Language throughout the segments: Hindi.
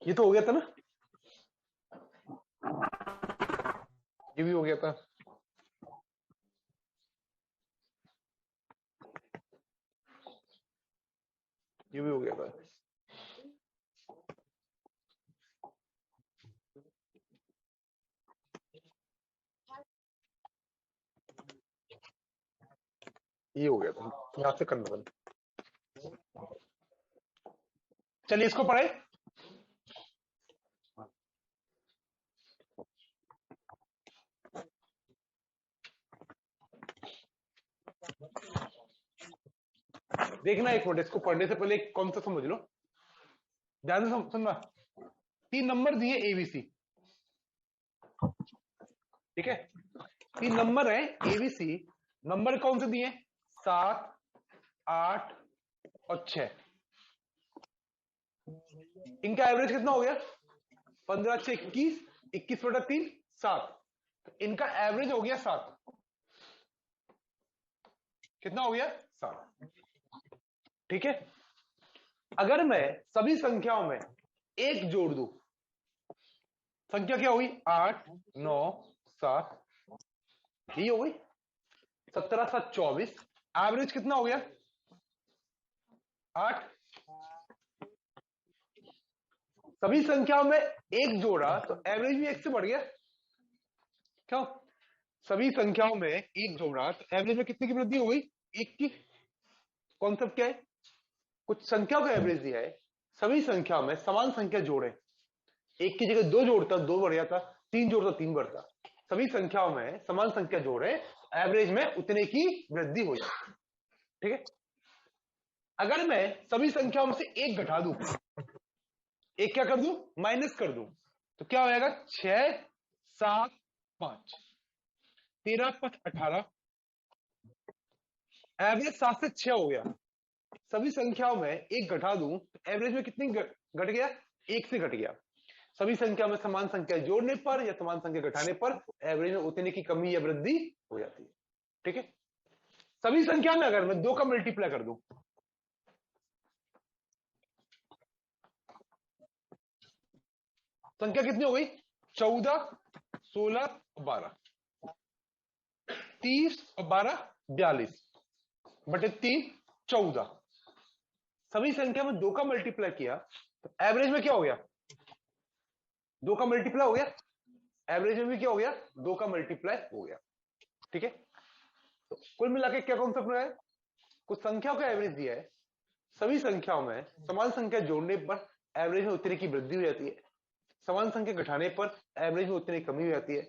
ये तो हो गया था ना, ये भी हो गया था। ये भी हो गया था। ये हो गया था, यहां से करना बंद। चलिए इसको पढ़े। देखना एक मिनट, इसको पढ़ने से पहले एक कॉन्सेप्ट समझ लो, ध्यान से सुनना। 3 नंबर दिए एबीसी, ठीक है। 3 नंबर है एबीसी। नंबर कौन से दिए? 7, 8 और 6। इनका एवरेज कितना हो गया? 15 6 21, 21/3 7। तो इनका एवरेज हो गया 7। कितना हो गया? 7। ठीक है। अगर मैं सभी संख्याओं में एक जोड़ दूं, संख्या क्या हुई? 8 9 7, ये हो गई 17 7 24। एवरेज कितना हो गया? 8। सभी संख्याओं में एक जोड़ा तो एवरेज भी एक से बढ़ गया। क्यों? सभी संख्याओं में एक जोड़ा तो एवरेज में कितने की वृद्धि हो गई? एक की। कॉन्सेप्ट क्या है? कुछ संख्याओं का एवरेज दिया है, सभी संख्याओं में समान संख्या जोड़े, एक की जगह दो जोड़ता दो बढ़ जाता, तीन जोड़ता तीन बढ़ता। सभी संख्याओं में समान संख्या जोड़े, एवरेज में उतने की वृद्धि हो जाती। ठीक है। अगर मैं सभी संख्याओं में से एक घटा दूं, एक क्या कर दूं? माइनस कर दूं, तो क्या हो जाएगा? 6 7 5, 13 5 18। एवरेज 7 से 6 हो गया। सभी संख्याओं में एक घटा दूं तो एवरेज में कितनी घट गया? एक से घट गया। सभी संख्या में समान संख्या जोड़ने पर या समान संख्या घटाने पर एवरेज में उतने की कमी या वृद्धि हो जाती है। ठीक है। सभी संख्या में अगर मैं 2 का मल्टीप्लाई कर दूं, संख्या कितनी हो गई? 14 16 और 12, 30 और 12 42 बटे 3 14। सभी संख्या में 2 का मल्टीप्लाई किया तो एवरेज में क्या हो गया? 2 का मल्टीप्लाई हो गया, एवरेज में भी क्या हो गया? 2 का मल्टीप्लाई हो गया। ठीक है। तो कुल मिला के क्या कॉन्सेप्ट में है? कुछ संख्याओं का एवरेज दिया है, सभी संख्याओं में समान संख्या जोड़ने पर एवरेज में उतने की वृद्धि हो जाती है, समान संख्या घटाने पर एवरेज में उतनी कमी हो जाती है,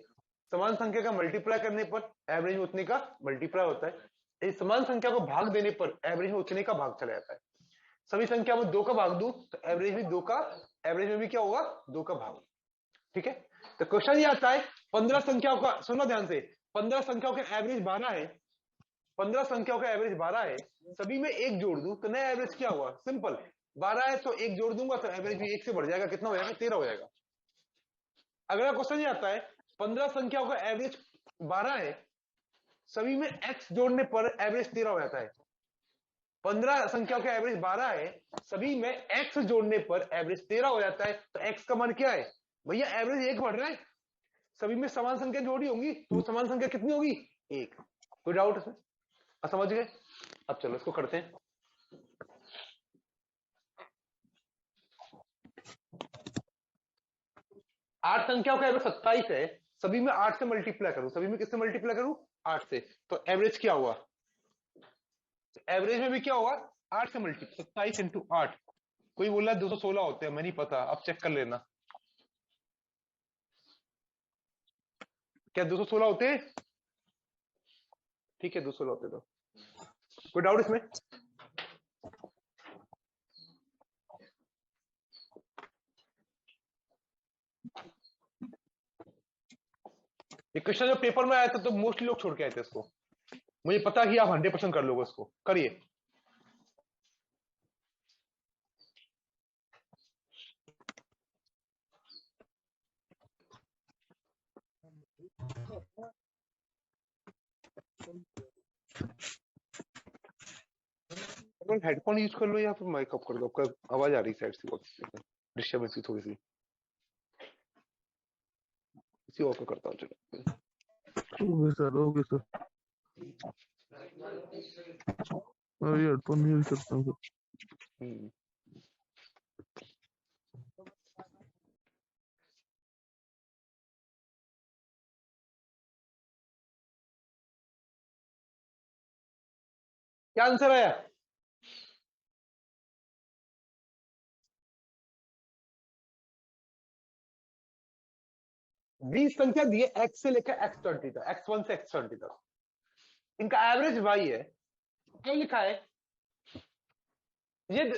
समान संख्या का मल्टीप्लाई करने पर एवरेज में उतने का मल्टीप्लाई होता है, इस समान संख्या को भाग देने पर एवरेज में उतने का भाग चला जाता है। सभी संख्या में 2 का भाग दूं तो एवरेज में 2 का, एवरेज में भी क्या होगा? 2 का भाग। ठीक है। तो क्वेश्चन ये आता है, 15 संख्याओं का, सुनो ध्यान से, 15 संख्याओं का एवरेज 12 है, 15 संख्याओं का एवरेज 12 है, सभी में एक जोड़ दूं तो नया एवरेज क्या हुआ? सिंपल, 12 है तो एक जोड़ दूंगा तो एवरेज भी एक से बढ़ जाएगा, कितना हो जाएगा? 13 हो जाएगा। अगला क्वेश्चन ये आता है, 15 संख्याओं का एवरेज 12 है, सभी में एक्स जोड़ने पर एवरेज 13 हो जाता है। 15 संख्याओं का एवरेज 12 है, सभी में एक्स जोड़ने पर एवरेज 13 हो जाता है, तो एक्स का मान क्या है? भैया एवरेज एक बढ़ रहा है, सभी में समान संख्या जोड़ी होंगी तो वो समान संख्या कितनी होगी? एक। कोई डाउट इसमें? समझ गए? अब चलो इसको करते हैं। 8 संख्याओं का एवरेज 27 है, सभी में 8 से मल्टीप्लाई करूं, सभी में किससे मल्टीप्लाई करूं? 8 से। तो एवरेज क्या हुआ? एवरेज में भी क्या होगा? 8 से मल्टीप्लाई, 27 × 8। कोई बोला 216 होते हैं, मैं नहीं पता, अब चेक कर लेना। क्या 216 होते हैं? ठीक है 216 होते तो। कोई डाउट इसमें? ये क्वेश्चन जो पेपर में आया था तो मोस्टली लोग छोड़ के आए थे इसको, मुझे पता है कि आप 100% कर लोगे, इसको करिए। हेडफोन यूज कर लो या फिर माइक अप कर दो, आपका आवाज आ रही है साइड से बहुत। डिस्टर्बेंस थोड़ी सी, किसी और को करता हूँ चलो। Okay sir, okay sir. मैं हेडफोन यूज करता हूँ सर। क्या आंसर आया? 20 संख्या दी है x से लेकर x20 तक, x1 से x20 तक, इनका एवरेज y है। क्या लिखा है? ये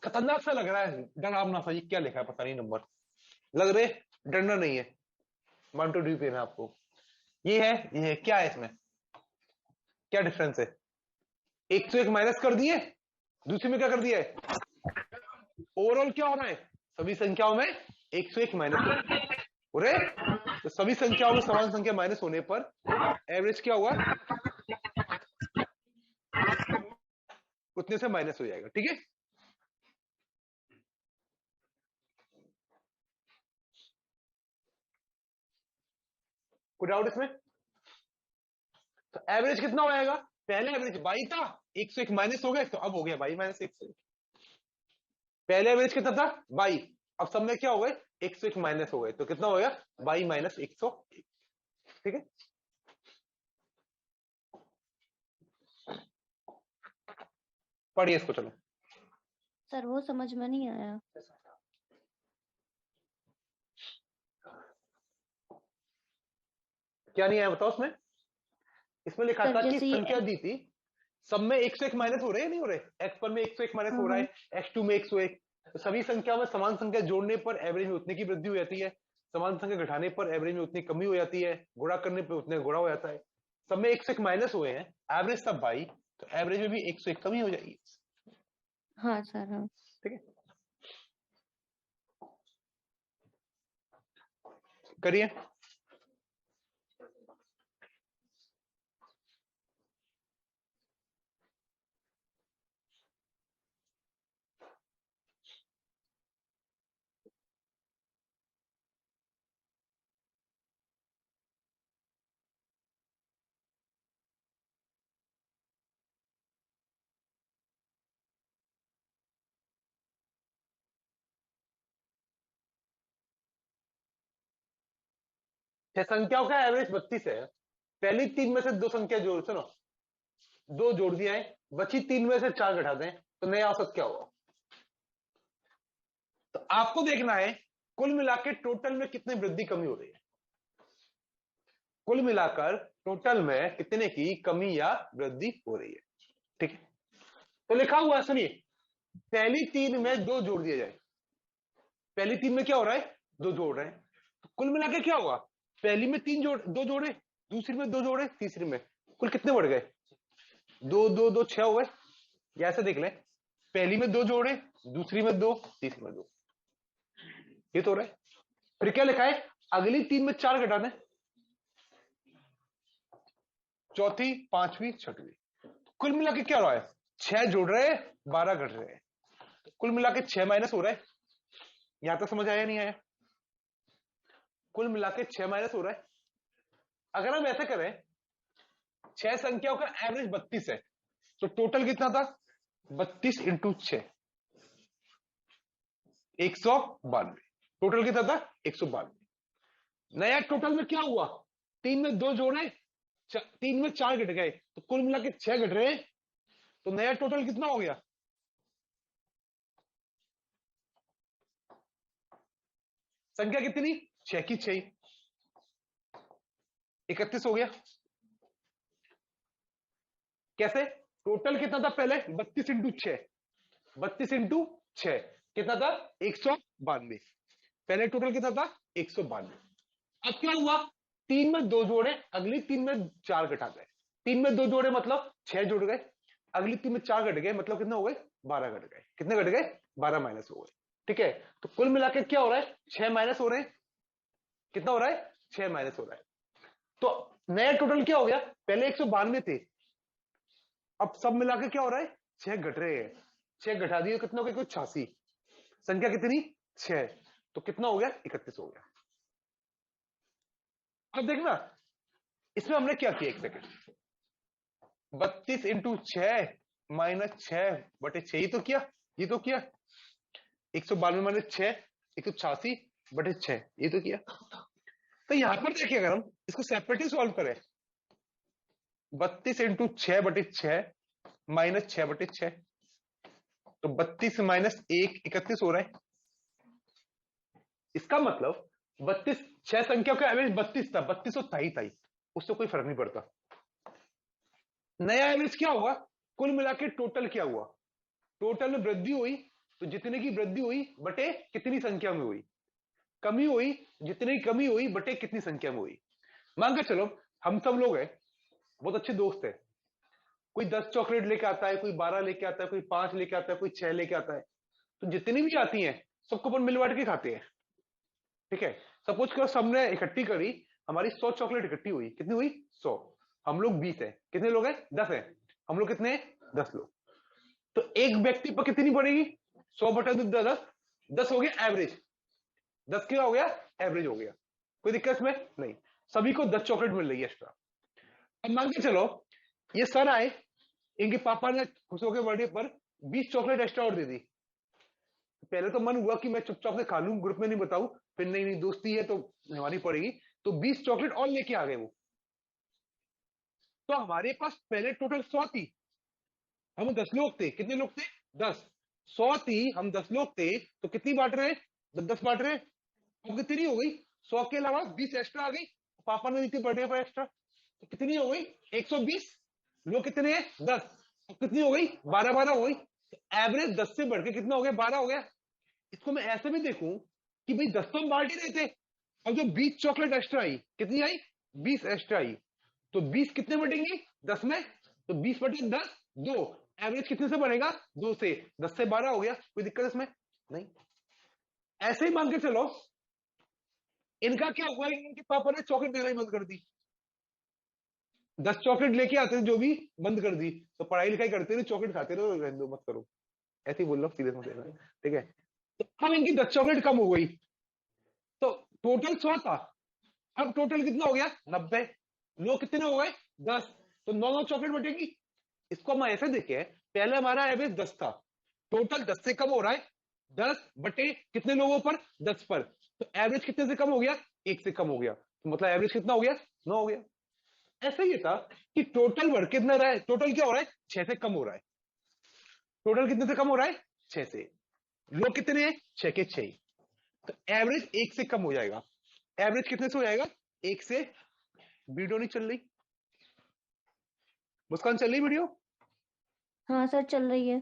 खतरनाक सा लग रहा है, डरावना सा। ये क्या लिखा है पता नहीं, नंबर लग रहे, डरना नहीं है, 1 to 2 है आपको। ये है, ये है, क्या है इसमें, क्या डिफरेंस है? 101 माइनस कर दिए, दूसरे में क्या कर दिया है? ओवरऑल क्या हो रहा है? सभी संख्याओं में 101 माइनस हो रहे, तो सभी संख्याओं में समान संख्या माइनस होने पर एवरेज क्या हुआ, उतने से माइनस हो जाएगा। ठीक है, कोई डाउट इसमें? तो एवरेज कितना हो जाएगा? पहले एवरेज 22 था, 101 माइनस हो गए, तो अब हो गया 22 माइनस 101। पहले एवरेज कितना था? 22, अब सब में क्या हो गए? 101 माइनस हो गए, तो कितना हो गया? 22 माइनस 101। ठीक है, पढ़िए इसको चलो। सर वो समझ में नहीं आया। क्या नहीं आया बताओ उसमें? इसमें लिखा सर था कि जैसे ये संख्या दी थी, सब में 101 माइनस हो रहे हैं नहीं हो रहे? x1 में 101 माइनस हो रहा है, x2 में 101, तो सभी संख्या में समान संख्या जोड़ने पर एवरेज में उतने की वृद्धि हो जाती है, समान संख्या घटाने पर एवरेज में उतनी कमी हो जाती है, गुणा करने पर उतने गुणा हो जाता है। सब में 101 माइनस हुए हैं, एवरेज सब 22, तो एवरेज में भी 101 कमी हो जाएगी। हाँ सर, हाँ। ठीक है, करिए। छह संख्याओं का एवरेज 32 है, पहली तीन में से दो संख्या जोड़, सुनो, दो जोड़ दिया है, बची तीन में से चार घटा दें, तो नया औसत क्या होगा? तो आपको देखना है कुल मिलाकर टोटल में कितनी वृद्धि कमी हो रही है, कुल मिलाकर टोटल में कितने की कमी या वृद्धि हो रही है। ठीक है, तो लिखा हुआ है, सुनिए, पहली तीन में दो जोड़ दिया जाए, पहली तीन में क्या हो रहा है? दो जोड़ रहे हैं, तो कुल मिलाकर क्या होगा? पहली में तीन जोड़, दो जोड़े, दूसरी में दो जोड़े, तीसरी में, कुल कितने बढ़ गए? दो दो दो, छह हो गए। या ऐसे देख लें, पहली में दो जोड़े, दूसरी में दो, तीसरी में दो, ये तो हो रहा है। फिर क्या लिखा है? अगली तीन में चार घटा दें, चौथी, पांचवी, छठवीं, कुल मिला के क्या हो रहा है? 6 जोड़ रहे हैं, 12 घट रहे हैं, तो कुल मिला के 6 माइनस हो रहा है। यहां तक समझ आया नहीं आया? कुल मिला के 6 माइनस हो रहा है। अगर हम ऐसा करें, 6 संख्याओं का एवरेज 32 है, तो टोटल कितना था? 32 इंटू 6, 192। टोटल कितना था? 192। नया टोटल में क्या हुआ? तीन में दो जोड़े, तीन में चार घट गए, तो कुल मिला के 6 घट रहे हैं, तो नया टोटल कितना हो गया? संख्या कितनी? 6 की 6, 31 हो गया। कैसे? टोटल कितना था पहले? 32 इंटू 6, 32 इंटू 6 कितना था? 192। पहले टोटल कितना था? 192। अब क्या हुआ? तीन में दो जोड़े, अगली तीन में चार घटा गए, तीन में दो जोड़े मतलब 6 जुड़ गए, अगली तीन में चार घट गए, मतलब कितना हो गए? 12 घट गए। कितने घट गए? 12 माइनस हो गए। ठीक है, तो कुल मिलाकर क्या हो रहा है? 6 माइनस हो रहे हैं। कितना हो रहा है? 6 माइनस हो रहा है। तो नया टोटल क्या हो गया? पहले 192 थे, अब सब मिलाकर क्या हो रहा है? 6 घट रहे हैं, 6 घटा दिए, कितना हो गया? कुछ 86। संख्या कितनी? 6, तो कितना हो गया? 31 हो गया। अब देखना इसमें हमने क्या किया, एक सेकेंड, 32 इंटू 6 माइनस 6/6 ही तो किया, ये तो किया। 192 माइनस 6 186/6, ये तो किया। तो यहां पर देखिए अगर हम इसको सेपरेटली सॉल्व करें, 32 इंटू 6/6 माइनस 6/6, तो 32 माइनस 1 31 हो रहा है। इसका मतलब 32, 6 संख्या का एवरेज 32 था, 32 था ही, उससे कोई फर्क नहीं पड़ता। नया एवरेज क्या होगा? कुल मिला के टोटल क्या हुआ? टोटल में वृद्धि हुई तो जितने की वृद्धि हुई बटे कितनी संख्या में हुई, कमी हुई जितनी कमी हुई बटे कितनी संख्या में हुई। मान के चलो हम सब लोग हैं, बहुत अच्छे दोस्त हैं, कोई 10 चॉकलेट लेके आता है, कोई 12 लेके आता है, कोई 5 लेके आता है, कोई 6 लेके आता है, तो जितनी भी आती हैं सबको अपन मिल बांट के खाते हैं, ठीक है। सपोज करो सबने इकट्ठी करी, हमारी 100 चॉकलेट इकट्ठी हुई, कितनी हुई? 100। हम लोग 20 है, कितने लोग हैं? 10 है, हम लोग कितने हैं? 10 लोग। तो एक व्यक्ति पर कितनी पड़ेगी? 100/10, 10 हो गया एवरेज। 10 क्या हो गया? एवरेज हो गया। कोई दिक्कत इसमें नहीं, सभी को 10 चॉकलेट मिल रही है एक्स्ट्रा। अब मान के चलो ये सर आए, इनके पापा ने खुश होकर बर्थडे पर 20 चॉकलेट एक्स्ट्रा और दे दी। पहले तो मन हुआ कि मैं चुपचाप से खा लूं, ग्रुप में नहीं बताऊं, फिर नहीं नहीं दोस्ती है तो हमारी पड़ेगी, तो 20 चॉकलेट और लेके आ गए वो। तो हमारे पास पहले टोटल 100 थी, हम 10 लोग थे, कितने लोग थे? 10। 100 थी, हम 10 लोग थे, तो कितनी बांट रहे हैं? 10 बांट रहे हैं। अब कितनी हो गई? 100 के अलावा 20 एक्स्ट्रा आ गई, पापा ने दी थी बर्थडे पर एक्स्ट्रा, तो कितनी हो गई? 120। लोग कितने हैं? 10। अब कितनी हो गई? 12 हो गई। एवरेज 10 से बढ़ के कितना हो गया? 12 हो गया। इसको मैं ऐसे भी देखूं कि भाई 10 तो हम बांट ही रहे थे, अब जो 20 चॉकलेट एक्स्ट्रा आई, कितनी आई? 20 एक्स्ट्रा आई, तो 20 कितने बटेंगे? 10 में, तो 20/10 2। एवरेज कितने से बढ़ेगा? 2 से। 10 से 12 हो गया, कोई दिक्कत इसमें नहीं। ऐसे ही मान के चलो इनका क्या हुआ, इनके पापा ने चॉकलेट देना ही बंद कर दी, 10 चॉकलेट लेके आते थे जो भी, बंद कर दी। तो पढ़ाई लिखाई करते रहे, चॉकलेट खाते रहो, रहने दो, मत करो। ऐसे ही बोल रहा हूँ सीधे समझ, ठीक है। तो अब इनकी 10 चॉकलेट कम हो गई, तो टोटल 100 था, अब टोटल कितना हो गया? 90। लोग कितने हो गए? 10, तो 9 चॉकलेट बटेगी। इसको हम ऐसे देखे, पहले हमारा एवरेज 10 था, टोटल 10 से कम हो रहा है, 10 बटे कितने लोगों पर? 10 पर, तो एवरेज कितने से कम हो गया? 1 से कम हो गया, तो मतलब एवरेज कितना हो गया? 9 हो गया। ऐसा ही था कि टोटल वर्क कितना रहा है, टोटल क्या हो रहा है? 6 से कम हो रहा है। टोटल कितने से कम हो रहा है? 6 से। लोग कितने हैं? 6 के 6, तो एवरेज 1 से कम हो जाएगा। एवरेज कितने से हो जाएगा? 1 से। वीडियो नहीं चल रही? मुस्कान चल रही वीडियो? हाँ सर चल रही है।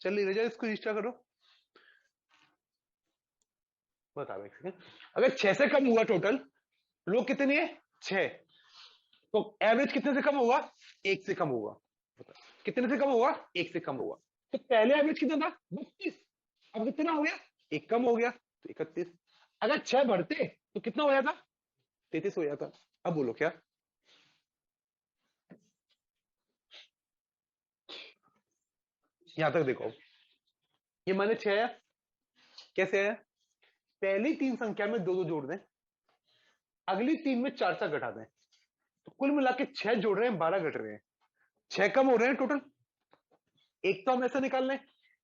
चल रही, रजा इसको रजिस्टर करो, बता रहा हूं। अगर 6 से कम हुआ टोटल, लोग कितने हैं? 6, तो एवरेज कितने से कम होगा? 1 से कम होगा। कितने से कम होगा? 1 से कम होगा। तो पहले एवरेज कितना था? 32, अब कितना हो गया? 1 कम हो गया, तो 31। अगर 6 बढ़ते तो कितना हो जाता? 33 हो जाता। अब बोलो क्या? यहां तक देखो, ये माने 6 है, कैसे है? पहली 3 संख्या में 2 2 जोड़ दें, अगली 3 में 4 4 घटा दें, तो कुल मिला के 6 जोड़ रहे हैं, 12 घट रहे हैं, 6 कम हो रहे हैं टोटल। एक तो हम ऐसा निकाल लें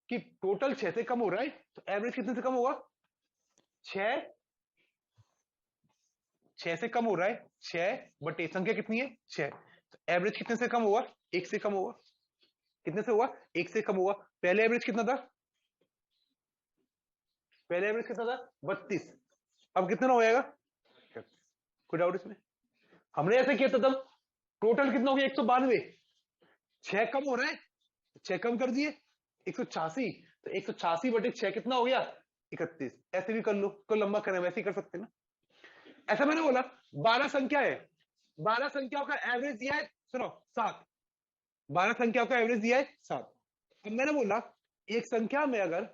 कि टोटल 6 से कम हो रहा है, तो एवरेज कितने से कम होगा? 6, 6 से कम हो रहा है, 6 बटे संख्या कितनी है? 6, तो एवरेज कितने से कम होगा? 1 से कम होगा। कितने से होगा? 1 से कम होगा। पहले एवरेज कितना था? पहले एवरेज कितना था? 32, अब कितना हो जाएगा? कोई डाउट इसमें? हमने ऐसे किया था तब, टोटल कितना हो गया? 192, 6 कम हो रहा है, 6 कम कर दिए, 186, तो 186/6 कितना हो गया? 31। ऐसे भी कर लो, तो लंबा करें वैसे ही कर सकते ना। ऐसा मैंने बोला 12 संख्या है, 12 संख्याओं का एवरेज दिया है, सुनो 7, 12 संख्याओं का एवरेज दिया है 7। अब मैंने बोला एक संख्या में अगर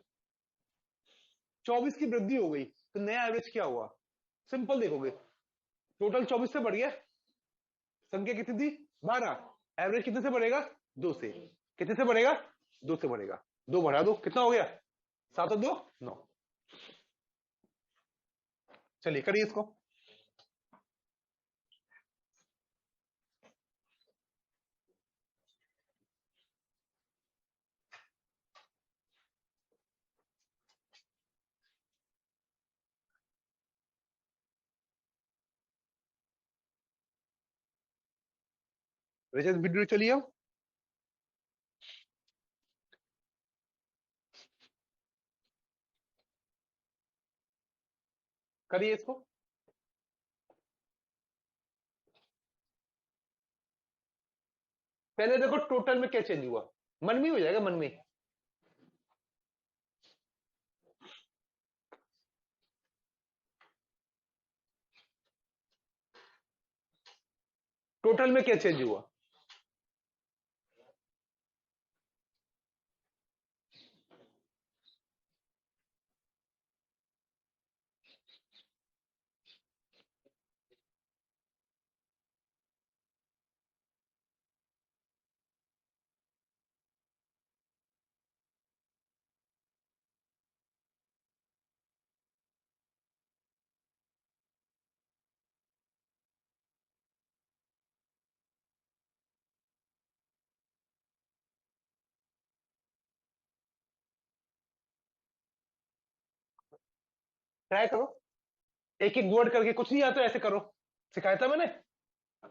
24 की वृद्धि हो गई तो नया एवरेज क्या हुआ? सिंपल देखोगे, टोटल 24 से बढ़ गया, संख्या कितनी थी? 12, एवरेज कितने से बढ़ेगा? 2 से। कितने से बढ़ेगा? 2 से बढ़ेगा, 2 बढ़ा दो, कितना हो गया? 7 और 2 9। चलिए करिए इसको। रजत वीडियो चलिए आओ। करिए इसको। पहले देखो टोटल में क्या चेंज हुआ, मन में हो जाएगा, मन में। टोटल में क्या चेंज हुआ, ट्राई करो, एक एक वर्ड करके। कुछ नहीं आता ऐसे करो, सिखाया था मैंने।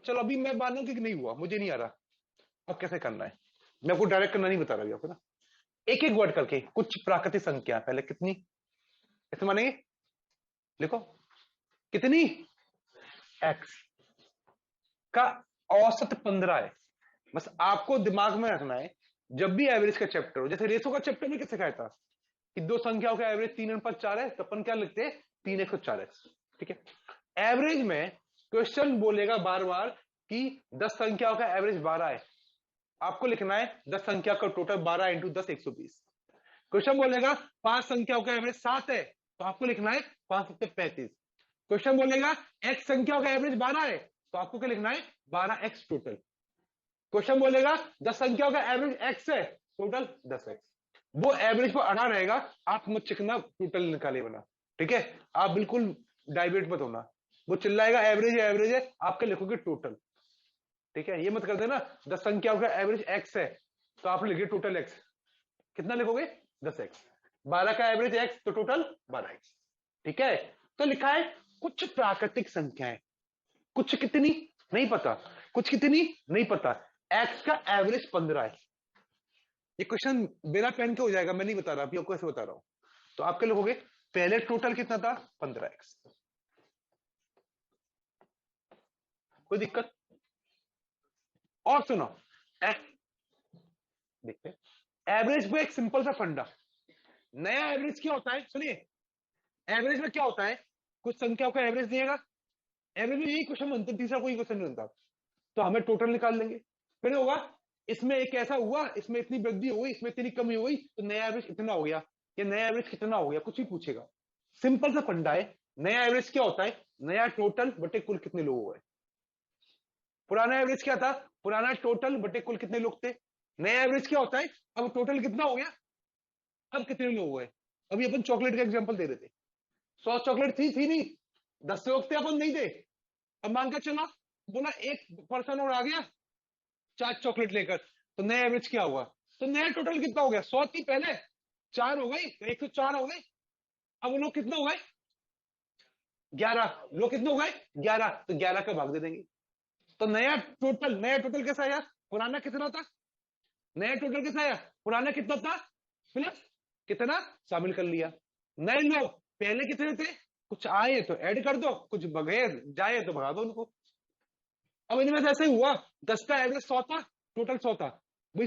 चलो अभी मैं मानू कि नहीं हुआ, मुझे नहीं आ रहा, अब कैसे करना है मैं आपको डायरेक्ट करना नहीं बता रहा अभी आपको ना। एक एक वर्ड करके, कुछ प्राकृतिक संख्या पहले कितनी, ऐसे मानेंगे। लिखो कितनी, एक्स का औसत 15 है। बस आपको दिमाग में रखना है, जब भी एवरेज का चैप्टर हो, जैसे रेशो का चैप्टर में कैसे सिखाया था कि दो संख्याओं का एवरेज 3/4 है, तो अपन क्या लिखते हैं, 3/104x। ठीक है, एवरेज में क्वेश्चन बोलेगा बार बार कि 10 संख्याओं का एवरेज 12 है, आपको लिखना है 10 संख्या का टोटल 12 इंटू 10 120। क्वेश्चन बोलेगा 5 संख्याओं का एवरेज 7 है, तो आपको लिखना है 5 7 35। क्वेश्चन बोलेगा x संख्याओं का एवरेज 12 है, तो आपको क्या लिखना है 12x टोटल। क्वेश्चन बोलेगा 10 संख्याओं का एवरेज x है, टोटल 10x। वो एवरेज पर अड़ा रहेगा, आप मत चिकना टोटल निकाले बना। ठीक है, आप बिल्कुल डाइवर्ट मत होना, वो चिल्लाएगा एवरेज है एवरेज है, आपके लिखोगे टोटल। ठीक है, ये मत कर देना 10 संख्याओं का एवरेज x है तो आप लिखिए टोटल x। कितना लिखोगे 10x। 12 का एवरेज x तो टोटल 12x। ठीक है, तो लिखा है कुछ प्राकृतिक संख्याएं, कुछ कितनी नहीं पता, कुछ कितनी नहीं पता, x का एवरेज 15 है। ये क्वेश्चन बिना पेन के हो जाएगा, मैं नहीं बता रहा, अभी आपको ऐसे बता रहा हूं। तो आपके लिखोगे पहले टोटल कितना था 15x। कोई दिक्कत? और सुनो, देखते एवरेज में एक सिंपल सा फंडा। नया एवरेज क्या होता है, सुनिए, एवरेज में क्या होता है, कुछ संख्याओं का एवरेज दिएगा, एवरेज में यही क्वेश्चन बनता है, तीसरा कोई क्वेश्चन नहीं बनता। तो हमें टोटल निकाल लेंगे, फिर होगा इसमें एक ऐसा हुआ, इसमें इतनी वृद्धि हो गई, इसमें इतनी कमी हो गई, तो नया एवरेज इतना हो गया, या नया एवरेज कितना हो गया, कुछ भी पूछेगा। सिंपल सा फंडा है। नया एवरेज क्या होता है, नया टोटल बटे कुल कितने लोग हुए। पुराना एवरेज क्या था, पुराना टोटल बटे कुल कितने लोग थे। नया एवरेज क्या होता है, अब टोटल कितना हो गया, अब कितने लोग हुए। अभी अपन चॉकलेट का एग्जाम्पल दे रहे थे, 100 चॉकलेट थी नहीं, 10 लोग थे, अपन नहीं थे। अब मान कर चला, बोला एक पर्सन और आ गया 4 चॉकलेट लेकर, तो नया एवरेज क्या हुआ, तो नया टोटल कितना हो गया, 100 थी पहले, 4 हो गई, 104 हो गई। अब वो लोग कितना हो गए 11, लोग कितने हो गए 11, तो 11 का भाग दे देंगे। तो नया टोटल कैसा आया, पुराना कितना था, नया टोटल कैसा आया, पुराना कितना था प्लस कितना शामिल कर लिया। नए लोग पहले कितने थे, कुछ आए तो ऐड कर दो, कुछ बगैर जाए तो भगा दो उनको। अब इनमें से ऐसे ही हुआ, 10 का एवरेज 100 था, टोटल 100 था। भाई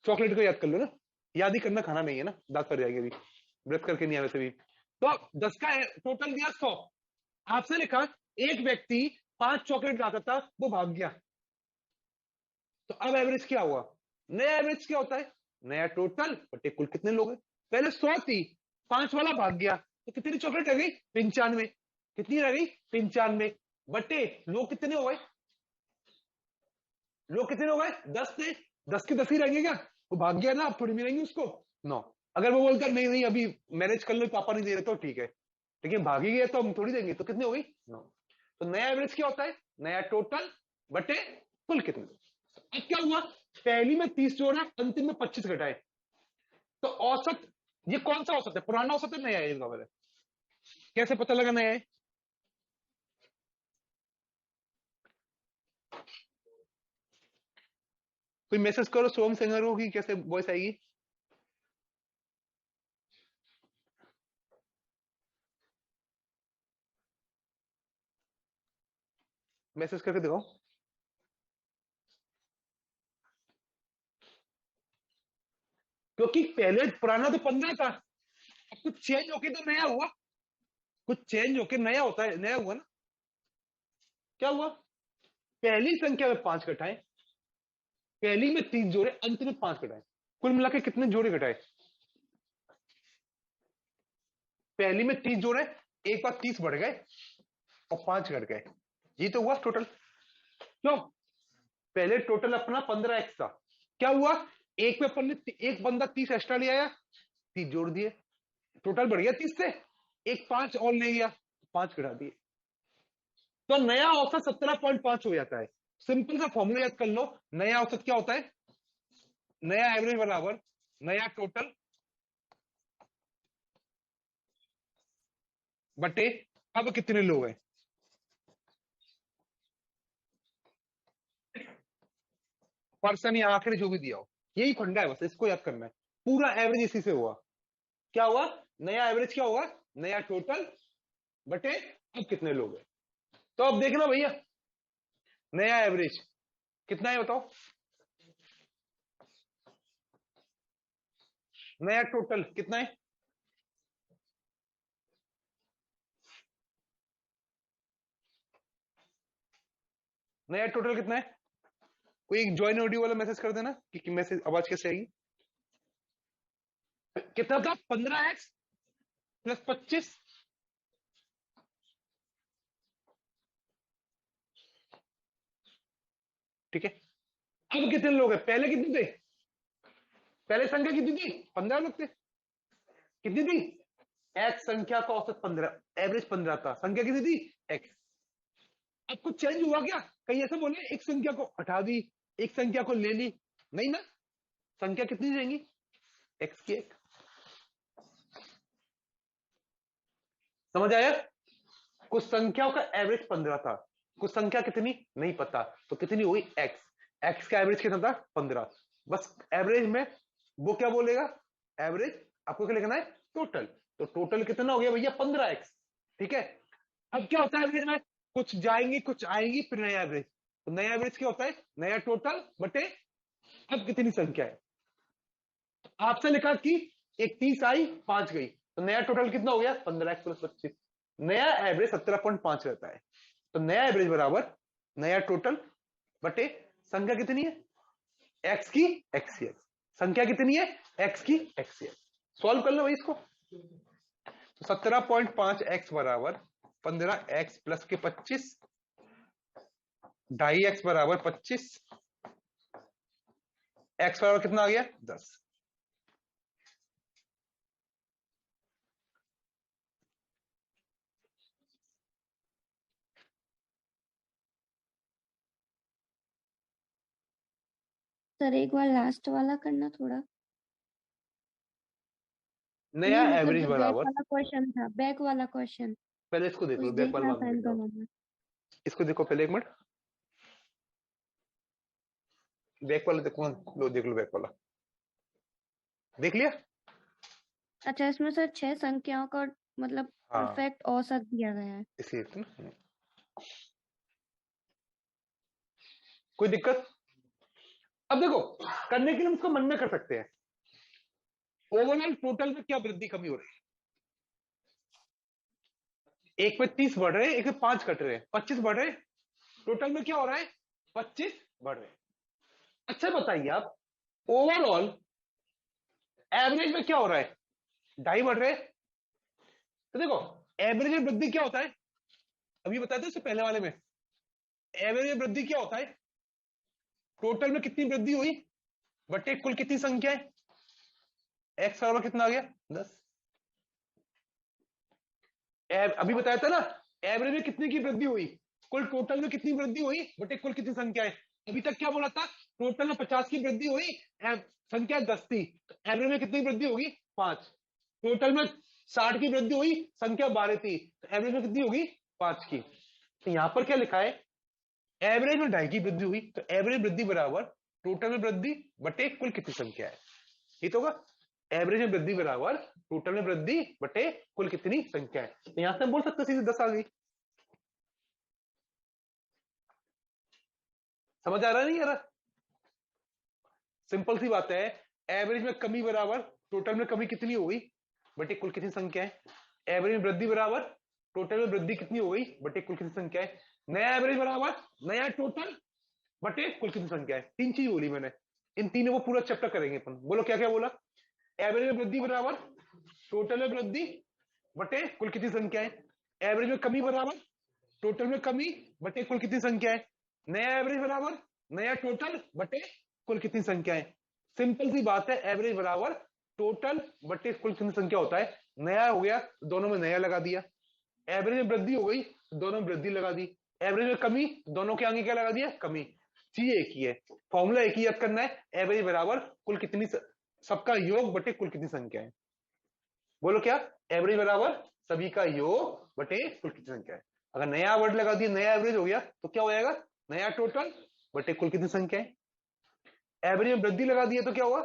चॉकलेट को याद कर लो ना, याद ही करना, खाना नहीं है ना, दांत पर जाएंगे अभी, व्रत करके नहीं आए वैसे भी। तो 10 का टोटल दिया 100, आपसे लिखा एक व्यक्ति 5 चॉकलेट लाता था, वो भाग गया, तो अब एवरेज क्या हुआ, नया एवरेज क्या होता है, नया टोटल बटे कुल कितने लोग हैं। पहले 100 थी, 5 वाला भाग गया, तो कितनी चॉकलेट रह गई 95, कितनी रह गई 95, बटे लोग कितने हो गए, लोग कितने हो गए 10 थे, 10 के 10 ही रहेंगे क्या, वो भाग गया ना, अब थोड़ी मिलेंगे उसको 9। अगर वो बोलता नहीं नहीं अभी मैनेज कर लो, पापा नहीं दे रहे, तो ठीक है, लेकिन भागी गया तो हम थोड़ी देंगे, तो कितनी हो गई 9। तो नया एवरेज क्या होता है, नया टोटल बटे कुल कितने। अब क्या हुआ, पहली में 30 जोड़ा, अंतिम में 25 घटाए, तो औसत, ये कौन सा औसत है, पुराना औसत है नया है, इसका मतलब कैसे पता लगा नया है। कोई मैसेज करो सोम सिंगर हो कि कैसे वॉइस आएगी। मैसेज करके दिखाओ। क्योंकि पहले पुराना तो 15 था, अब कुछ चेंज होके तो नया हुआ, कुछ चेंज होके नया होता है, नया हुआ ना। क्या हुआ, पहली संख्या में 5 घटाए, पहली में 30 जोड़े, अंत में 5 घटाए, कुल मिला के कितने जोड़े घटाए, पहली में 30 जोड़े, एक बार 30 बढ़ गए और 5 घट गए, ये तो हुआ टोटल। क्यों, पहले टोटल अपना 15x था, क्या हुआ, एक में अपन ने एक बंदा 30 एक्स्ट्रा ले आया, 30 जोड़ दिए, टोटल बढ़ गया 30 से, एक 5 और ले गया, 5 घटा दिए, तो नया औसत 17.5 हो जाता है। सिंपल सा फॉर्मूला याद कर लो, नया औसत क्या होता है, नया एवरेज बराबर नया टोटल बटे अब कितने लोग हैं, पर्सन या आखिर जो भी दिया हो, यही फंडा है, बस इसको याद करना है, पूरा एवरेज इसी से हुआ। क्या हुआ, नया एवरेज क्या होगा, नया टोटल बटे अब कितने लोग हैं। तो अब देखना भैया, नया एवरेज कितना है बताओ, नया टोटल कितना है, नया टोटल कितना है, कोई एक ज्वाइन ऑडियो वाला मैसेज कर देना कि मैसेज आवाज कैसे आएगी। कितना था, 15x प्लस 25, ठीक है। अब कितने लोग हैं, पहले कितने थे, पहले संख्या कितनी थी, 15 लोग थे, कितनी थी, एक्स संख्या का औसत 15, एवरेज 15 था, संख्या कितनी थी एक्स। अब कुछ चेंज हुआ क्या, कहीं ऐसा बोले एक संख्या को हटा दी, एक संख्या को ले ली, नहीं ना, संख्या कितनी रहेंगी, एक्स की एक। समझ आया, कुछ संख्याओं का एवरेज 15 था, कुछ संख्या कितनी नहीं पता, तो कितनी हुई एक्स, एक्स का एवरेज कितना था 15, बस एवरेज में वो क्या बोलेगा, एवरेज आपको क्या लिखना है टोटल, तो टोटल कितना हो गया भैया 15x, ठीक है। अब क्या होता है एवरेज में, कुछ जाएंगी कुछ आएंगी फिर नया एवरेज, तो नया एवरेज क्या होता है, नया टोटल बटे अब कितनी संख्या है। आपसे लिखा कि एक 30 आई 5 गई, तो नया टोटल कितना हो गया 15x प्लस 25, नया एवरेज 17.5 रहता है, तो नया एवरेज बराबर नया टोटल बटे संख्या कितनी है एक्स की एक्स सी एक्स, संख्या कितनी है एक्स की एक्स सी एक्स, सॉल्व कर लो भाई इसको। तो 17.5x बराबर 15x प्लस के 25, 2.5x बराबर 25, x बराबर कितना आ गया 10। सर एक बार लास्ट वाला करना थोड़ा, नया नहीं मतलब एवरेज जो बैक बराबर, वाला क्वेश्चन था, बैक वाला क्वेश्चन पहले इसको देख कुछ लो, बैक वाला देखना बाद में था देख इन लो, दोनों में। इसको देखो पहले एक मिनट, बैक वाला देखो, लो देख लो बैक वाला, देख लिया। अच्छा इसमें सर 6 संख्याओं का मतलब हाँ परफेक्ट औसत दिया गया है। इसलिए तो ना, कोई दिक्कत। अब देखो, करने के लिए हम इसको मन में कर सकते हैं, ओवरऑल टोटल में क्या वृद्धि कमी हो रही है, एक में 30 बढ़ रहे हैं, एक में 5 घट रहे हैं, 25 बढ़ रहे हैं, टोटल में क्या हो रहा है 25 बढ़ रहे हैं। अच्छा बताइए आप, ओवरऑल एवरेज में क्या हो रहा है, 2.5 बढ़ रहे हैं, तो देखो एवरेज में वृद्धि क्या होता है, अभी बताते हैं इससे पहले वाले में, एवरेज में वृद्धि क्या होता है, टोटल में कितनी वृद्धि हुई बटे कुल कितनी संख्या है, एक्स बराबर कितना आ गया 10। अभी बताया था ना, एवरेज में कितने की वृद्धि हुई, कुल टोटल में कितनी वृद्धि हुई बटे कुल कितनी संख्या है। अभी तक क्या बोला था, टोटल में 50 की वृद्धि हुई, संख्या 10 थी, तो एवरेज में कितनी वृद्धि होगी 5। टोटल में 60 की वृद्धि हुई, संख्या 12 थी, तो एवरेज में कितनी होगी 5 की। तो यहां पर क्या लिखा है, एवरेज में 2.5 की वृद्धि हुई, तो एवरेज वृद्धि बराबर टोटल में वृद्धि बटे कुल कितनी संख्या है, ये तो होगा। एवरेज में वृद्धि बराबर टोटल में वृद्धि बटे कुल कितनी संख्या है। तो यहां से हम बोल सकते हैं सीधे 10 आ गई। समझ आ रहा नहीं आ रहा, सिंपल सी बात है। एवरेज में कमी बराबर टोटल में कमी कितनी हो गई बटे कुल कितनी संख्या है। एवरेज में वृद्धि बराबर टोटल में वृद्धि कितनी हो गई बटे कुल कितनी संख्या है। नया एवरेज बराबर नया टोटल बटे कुल कितनी संख्या है। 3 चीज बोली मैंने, इन तीनों को पूरा चैप्टर करेंगे अपन। बोलो क्या क्या बोला। एवरेज में वृद्धि बराबर टोटल में वृद्धि बटे कुल कितनी संख्या है। एवरेज में कमी बराबर टोटल में कमी बटे कुल कितनी संख्या है। नया एवरेज बराबर नया टोटल बटे कुल कितनी संख्या है। सिंपल सी बात है, एवरेज बराबर टोटल बटे कुल कितनी संख्या होता है। नया हो गया दोनों में नया लगा दिया, एवरेज में वृद्धि हो गई दोनों में वृद्धि लगा दी, एवरेज में कमी दोनों के आगे क्या लगा दिया कमी। चीज एक ही है, फॉर्मूला एक ही याद करना है, एवरेज बराबर कुल कितनी सबका योग बटे कुल कितनी संख्या है। बोलो क्या, एवरेज बराबर सभी का योग बटे कुल कितनी संख्या है। अगर नया वर्ड लगा दिया नया एवरेज हो गया तो क्या हो जाएगा, नया टोटल बटे कुल कितनी संख्या है। एवरेज में वृद्धि लगा दिया तो क्या हुआ,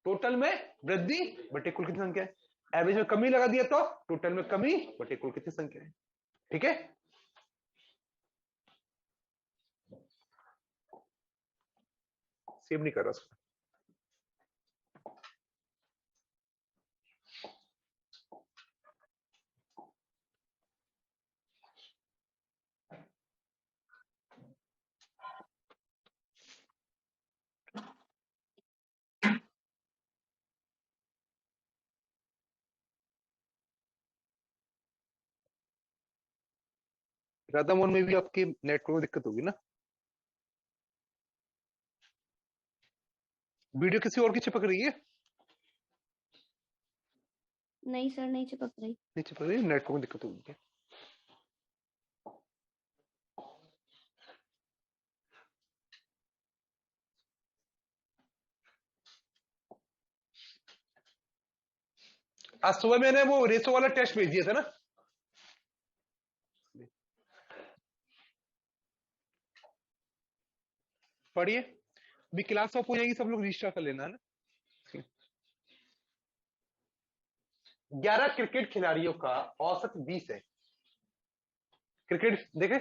टोटल में वृद्धि बटे कुल कितनी संख्या है। एवरेज में कमी लगा दिया तो टोटल में कमी बटे कुल कितनी संख्या है। ठीक है, सेव नहीं कर रहा उसका। राधा मोहन में भी आपके नेटवर्क में दिक्कत होगी ना। वीडियो किसी और की चिपक रही है। नहीं सर, नहीं चिपक रही। नहीं चिपक रही, नेटवर्क में दिक्कत होगी। आज सुबह मैंने वो रेसो वाला टेस्ट भेज दिया था ना। पढ़िए, अभी क्लास ऑफ हो जाएगी, सब लोग रजिस्टर कर लेना है ना। 11 क्रिकेट खिलाड़ियों का औसत 20 है। क्रिकेट देखे,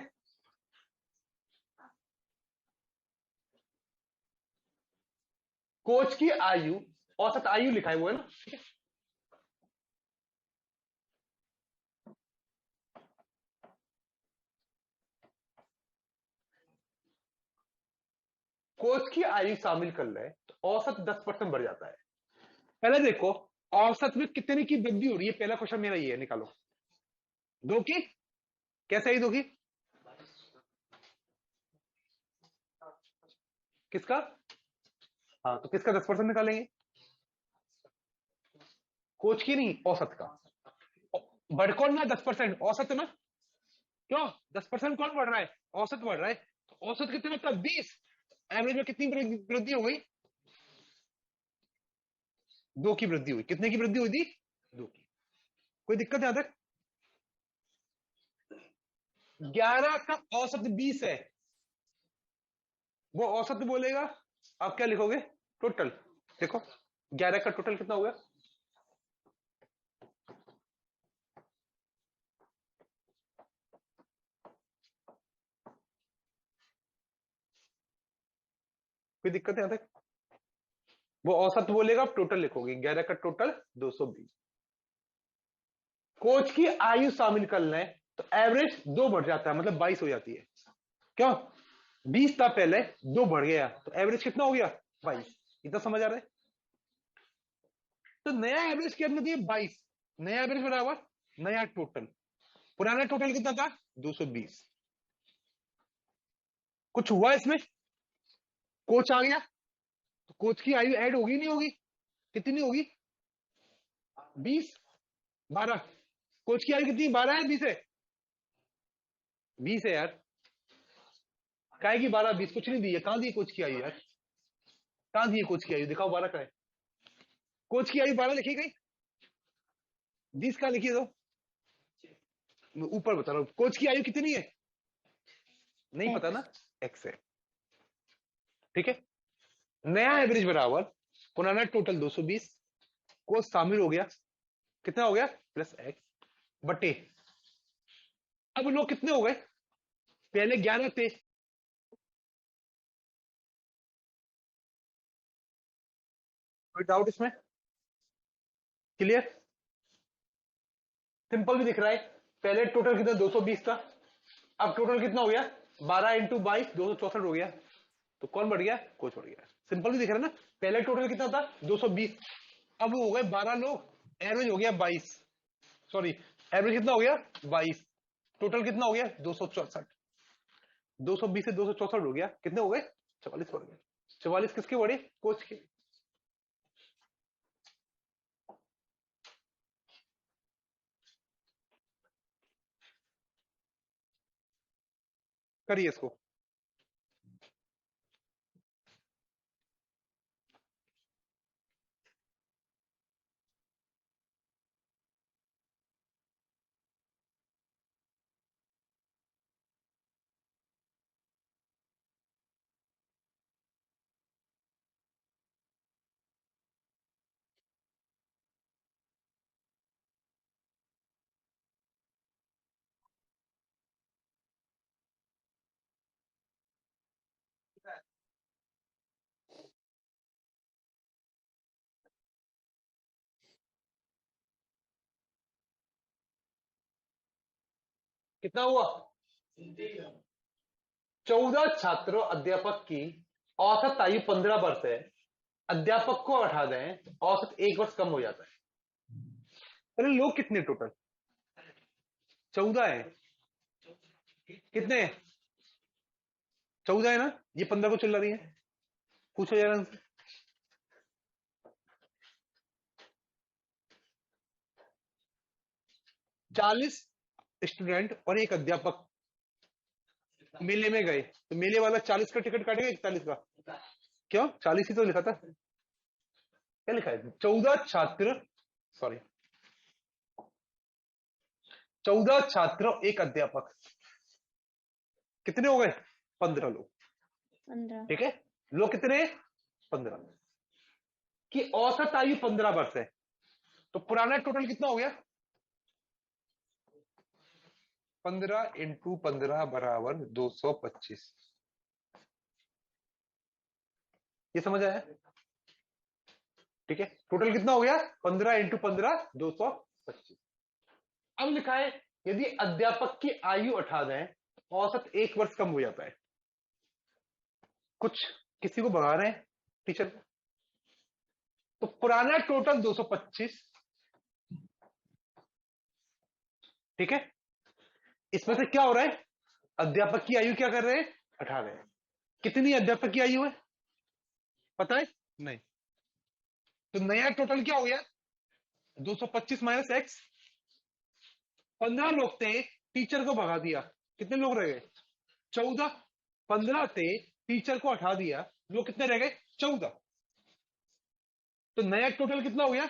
कोच की आयु, औसत आयु लिखा है वो है ना। कोच की आयु शामिल कर ले तो औसत 10% बढ़ जाता है। पहले देखो औसत में कितने की वृद्धि हो रही है, पहला क्वेश्चन मेरा ये है, निकालो। 2 की, कैसे आई 2 की, किसका, हाँ तो किसका 10% निकालेंगे, कोच की नहीं औसत का। बढ़ कौन ना 10%, औसत ना, क्यों 10% कौन बढ़ रहा है, औसत बढ़ रहा है। तो औसत कितने का 20, एवरेज में कितनी वृद्धि हो गई, 2 की वृद्धि हुई। कितने की वृद्धि हुई थी, 2 की। कोई दिक्कत यहां तक। 11 का औसत 20 है, वो औसत बोलेगा, आप क्या लिखोगे, टोटल। देखो 11 का टोटल कितना हो गया, कोई दिक्कत है यहां तक। वो औसत बोलेगा, आप टोटल लिखोगे, 11 का टोटल 220। कोच की आयु शामिल कर लें तो एवरेज 2 बढ़ जाता है, मतलब 22 हो जाती है। क्यों, 20 था पहले, 2 बढ़ गया तो एवरेज कितना हो गया 22। इतना समझ आ रहा है। तो नया एवरेज कितना दिया 22, नया एवरेज बराबर नया टोटल। पुराना टोटल कितना था 220। कुछ हुआ इसमें, कोच आ गया तो कोच की आयु ऐड होगी नहीं होगी, कितनी होगी 20, 12, कोच की आयु कितनी, 12 है 20 है? 20 है यार। काय की 12 20 कुछ नहीं दी है, कहां दी है कोच की आयु यार? कहां दी है कोच की आयु, दिखाओ 12 का है। कोच की आयु 12 लिखी गई, 20 कहां लिखी है? तो मैं ऊपर बता रहा हूं, कोच की आयु कितनी है? नहीं पता ना, एक्स है। ठीक है, नया एवरेज बराबर पुराना टोटल 220, कोच शामिल हो गया, कितना हो गया? प्लस एक्स बटे, अब लोग कितने हो गए? पहले 11 थे, कोई डाउट इसमें? क्लियर? सिंपल भी दिख रहा है। पहले टोटल कितना 220 था, अब टोटल कितना हो गया? 12 इंटू 22 264 हो गया। तो कौन बढ़ गया? कोच बढ़ गया। सिंपल भी दिख रहा है ना, पहले टोटल कितना था 220, अब हो गए 12 लोग, एवरेज हो गया 22, सॉरी एवरेज कितना हो गया 22, टोटल कितना हो गया 264, 220 से 264 हो गया, कितने हो गए? 44 बढ़ गए। 44 किसके बढ़े? कोच के। करिए इसको। कितना हुआ? 14 छात्रों अध्यापक की औसत आयु 15 वर्ष है, अध्यापक को हटा दें, औसत 1 वर्ष कम हो जाता है। अरे लोग कितने टोटल? 14 है। कितने? 14 है ना, ये 15 को चिल्ला रही है, पूछो यार आंसर। 40 स्टूडेंट और एक अध्यापक मेले में गए, तो मेले वाला 40 का टिकट काटेगा 41 का? क्यों, 40 ही तो लिखा था। क्या लिखा है? 14 छात्र, सॉरी 14 छात्र एक अध्यापक, कितने हो गए? 15 लोग। 15। ठीक है, लोग कितने? 15 की औसत आयु 15 वर्ष है, तो पुराना टोटल कितना हो गया? 15 इंटू 15 बराबर 225। ये समझ आया? ठीक है, टोटल कितना हो गया? 15 इंटू 15 225। अब लिखा है यदि अध्यापक की आयु 18 दें, औसत 1 वर्ष कम हो जाता है। कुछ किसी को भगा रहे हैं टीचर को, तो पुराना टोटल 225, ठीक है, इसमें से क्या हो रहा है? अध्यापक की आयु क्या कर रहे हैं? 18 है। कितनी अध्यापक की आयु है पता है? नहीं। तो नया टोटल क्या हो गया? 225 माइनस एक्स। 15 लोग थे, टीचर को भगा दिया, कितने लोग रह गए? 14। 15 थे, टीचर को हटा दिया, लोग कितने रह गए? 14। तो नया टोटल कितना हो गया?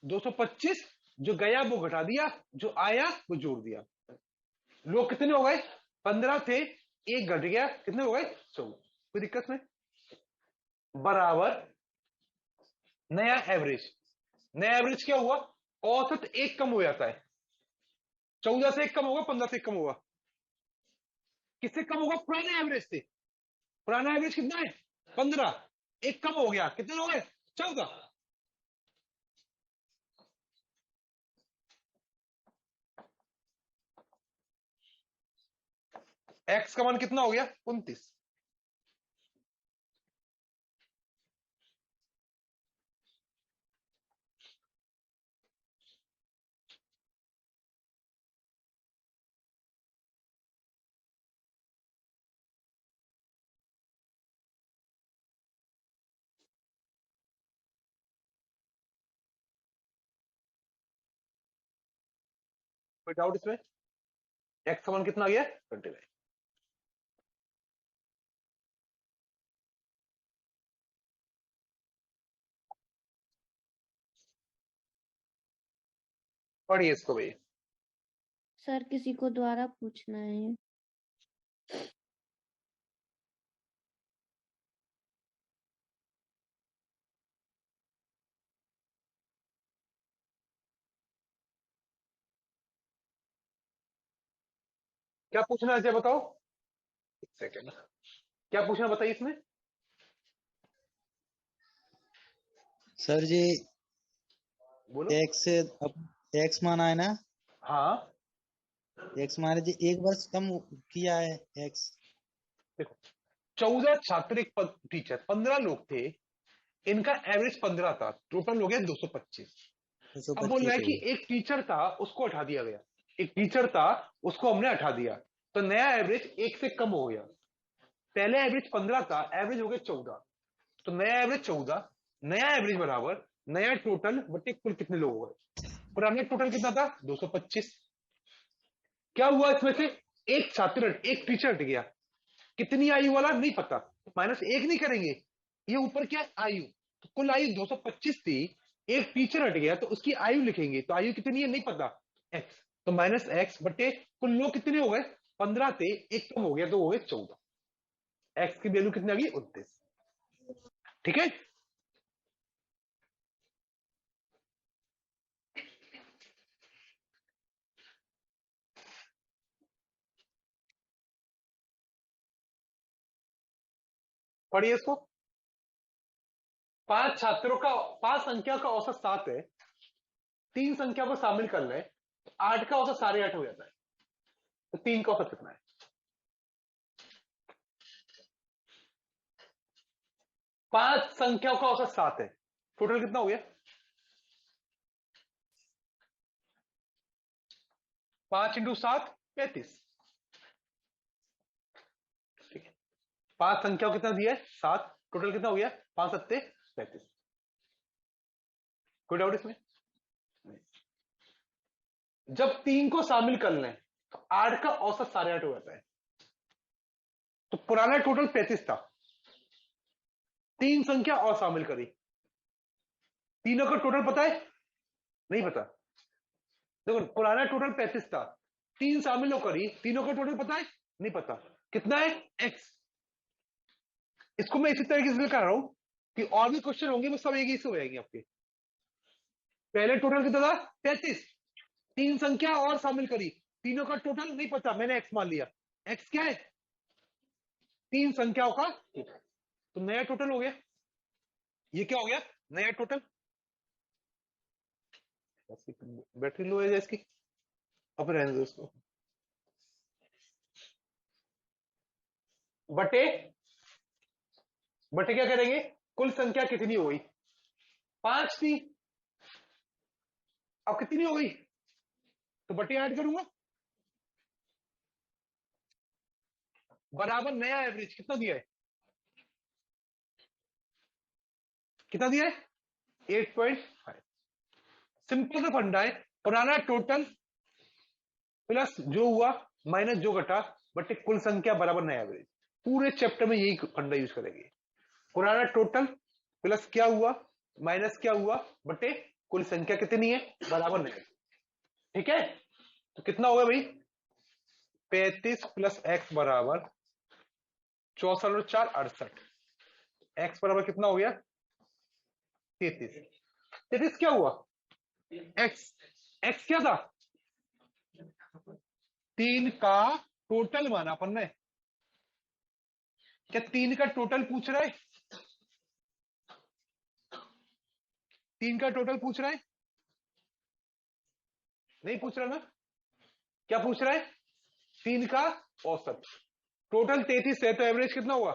225, जो गया वो घटा दिया, जो आया वो जोड़ दिया। लोग कितने हो गए? 15 थे, एक घट गया, कितने हो गए? 14। कोई दिक्कत नहीं, बराबर नया एवरेज। नया एवरेज क्या हुआ? औसत 1 कम हो जाता है। 14 से 1 कम होगा, 15 से 1 कम होगा, किससे कम होगा? पुराने एवरेज से। पुराना एवरेज कितना है? 15, 1 कम हो गया, कितने हो गए? 14। एक्स का मान कितना हो गया? 29। कोई डाउट इसमें? एक्स का मान कितना आ गया? 29। पढ़िए इसको भाई। सर किसी को द्वारा पूछना है। क्या पूछना है बताओ? एक सेकेंड, क्या पूछना बताइए इसमें। सर जी बोलो। एक्स से अब एक्स माना है ना, हाँ एक्स माने जी एक वर्ष कम किया है एक्स। देखो, 14 छात्र एक टीचर, 15 लोग थे, इनका एवरेज 15 था, टोटल हो गया 225। दो सौ अब बोल रहा पच्चीस है हो कि गया। एक टीचर था उसको हटा दिया गया, एक टीचर था उसको हमने हटा दिया, तो नया एवरेज एक से कम हो गया। पहले एवरेज 15 था, एवरेज हो गया 14, तो नया एवरेज 14, नया एवरेज बराबर नया टोटल बटे कुल कितने लोग हो गए। पुराना टोटल कितना था? 225। क्या हुआ इसमें से? एक छात्र, एक टीचर हट गया, कितनी आयु वाला नहीं पता, माइनस एक नहीं करेंगे, ये ऊपर क्या है? आयु। तो कुल आयु 225 थी, एक टीचर हट गया तो उसकी आयु लिखेंगे, तो आयु कितनी है नहीं पता, एक्स, तो माइनस एक्स बटे कुल लोग कितने हो गए? 15 थे, एक कम हो गया तो हो गए 14। एक्स की वैल्यू कितनी आ गई? 29। ठीक है। पढ़िए इसको। पांच संख्या का औसत 7 है, तीन संख्या को शामिल कर लें तो 8 का औसत 8.5 हो जाता है, तो 3 का औसत कितना है? पांच संख्याओं का औसत 7 है, टोटल कितना हो गया? 5 इंटू 7 35। ठीक है, पांच संख्याओं कितना दिया है? 7, टोटल कितना हो गया? 5 सत्ते 35। कोई डाउट इसमें? जब 3 को शामिल कर लें तो 8 का औसत 8.5 हो जाता है, तो पुराना टोटल 35 था, तीन संख्या और शामिल करी, तीनों का टोटल पता है? नहीं पता। देखो पुराना टोटल 35 था, तीन शामिल हो करी, तीनों का टोटल पता है? नहीं पता। कितना है? एक्स। इसको मैं इसी तरीके से कर रहा हूं कि और भी क्वेश्चन होंगे वो सब एक ही से हो जाएंगे आपके। पहले टोटल कितना था? 33, तीन संख्या और शामिल करी, तीनों का टोटल नहीं पता, मैंने एक्स मान लिया। एक्स क्या है? तीन संख्याओं का टोटल, तो नया टोटल हो गया। ये क्या हो गया? नया टोटल। बैटरी लो है इसकी, अब रहने दो इसको। बटे बटे क्या करेंगे? कुल संख्या कितनी हो गई? 5 थी, अब कितनी हो गई? तो बटे ऐड करूंगा, बराबर नया एवरेज कितना दिया है? कितना दिया है? 8.5। सिंपल सा फंडा है, पुराना टोटल प्लस जो हुआ माइनस जो घटा बटे कुल संख्या बराबर नया एवरेज। पूरे चैप्टर में यही फंडा यूज करेंगे, पुराना टोटल प्लस क्या हुआ माइनस क्या हुआ बटे कुल संख्या कितनी है बराबर नया। ठीक है, तो कितना होगा भाई? 35 प्लस एक्स बराबर 64 और 4 68। एक्स बराबर कितना हो गया? 33। 33 क्या हुआ? एक्स, एक्स क्या था? 3 का टोटल माना अपन ने। क्या 3 का टोटल पूछ रहा है? 3 का टोटल पूछ रहा है? नहीं पूछ रहा ना। क्या पूछ रहा है? 3 का औसत। टोटल 33 है तो एवरेज कितना हुआ?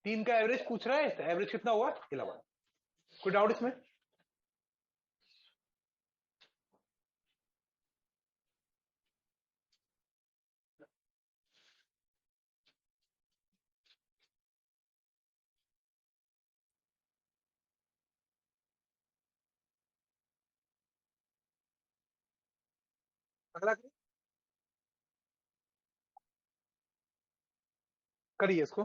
तीन का एवरेज पूछ रहा है तो एवरेज कितना हुआ? 11। कोई डाउट इसमें? अगला करिए इसको।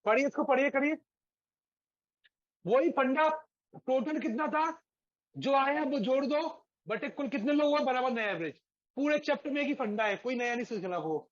पढ़िए इसको, पढ़िए करिए। वही फंडा, टोटल कितना था जो आया वो जोड़ दो, बटे कुल कितने लोग हुए बराबर नया एवरेज। पूरे चैप्टर में एक ही फंडा है, कोई नया नहीं सीखना वो।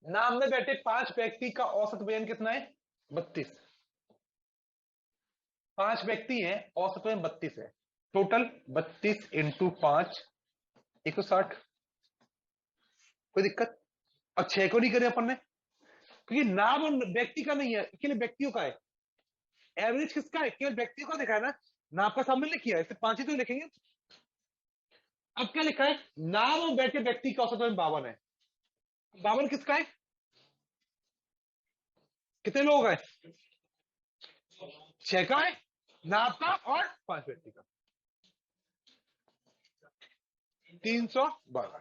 नाम में बैठे 5 व्यक्ति का औसत वजन कितना है? 32। 5 व्यक्ति हैं, औसत वजन 32 है। Total 32 into 5, 160। कोई दिक्कत? और 6 को नहीं करे अपन ने, क्योंकि नाम और व्यक्ति का नहीं है, केवल व्यक्तियों का है। एवरेज किसका है? केवल व्यक्तियों का दिखा है ना। नाम का सामने लिखा है, इसे 5 ही तो लिखेंगे। अब क्या लिखा है? नाम और बैठे व्यक्ति का औसत वजन 52 है। 52 किसका है? कितने लोग हैं? 6 का है, नाम का और 5 व्यक्ति का, 312।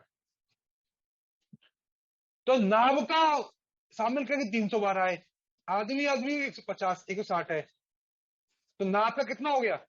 तो नाम का शामिल करके 312 है। आदमी आदमी 150, 160 है। तो नाम का कितना हो गया?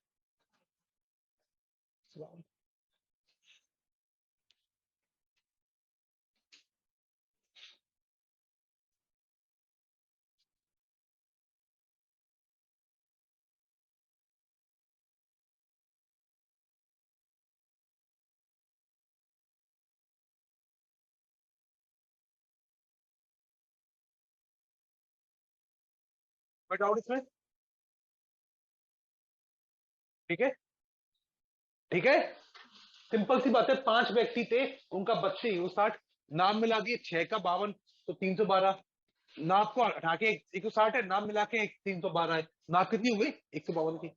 कोई डाउट इसमें? ठीक है, ठीक है। सिंपल सी बात है, 5 व्यक्ति थे, उनका 32 वो 60, नाम मिला दिए 6 का 52, तो 312। नाप को हटा के 160 है, नाम मिला के 312 है। नाप कितनी हो गई? 152 की।